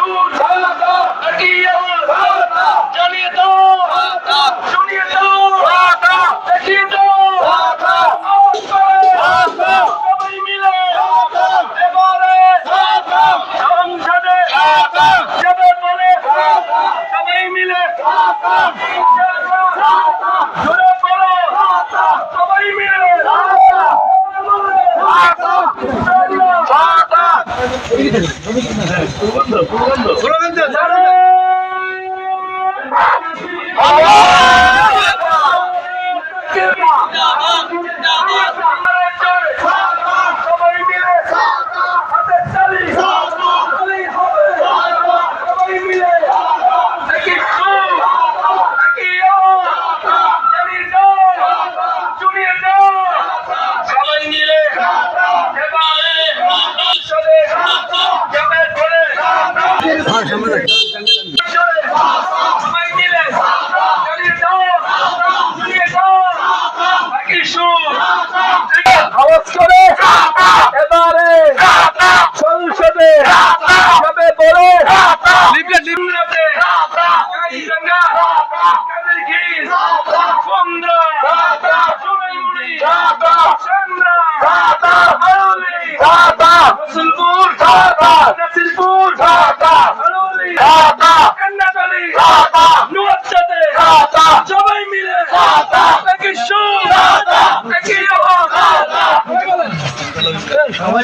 সুর একই আওয়াজ জ্বালিয়ে দাও শুনিয়ে দাও দেখিয়ে দাও আওয়াজ করে সবাই মিলে এবারে সংসদে যাবে বলে সবাই মিলে জোরে বলো সবাই মিলে সবাই মিলে হাতের তালি তালি হবে সবাই মিলে একই সুর একই আওয়াজ জ্বালিয়ে দাও জুড়িয়ে দাও সবাই মিলে এবারে সংসদে যাবে বলে সবাই মিলে জ্বালিয়ে দাও জুড়িয়ে দাও একই সুর আওয়াজ করে এবারে সংসদে যাবে বলে লিমরাতে গাইবাঙ্গা কাদেরগির বন্দরা সোনাইমুড়ি সেন্দ্রা আরলি রসুলপুর নাসিরপুর আরলি কান্নাতলী নুয়ারচাঁদে সবাই মিলে একই সুর একই আওয়াজ সবাই বলেন সবাই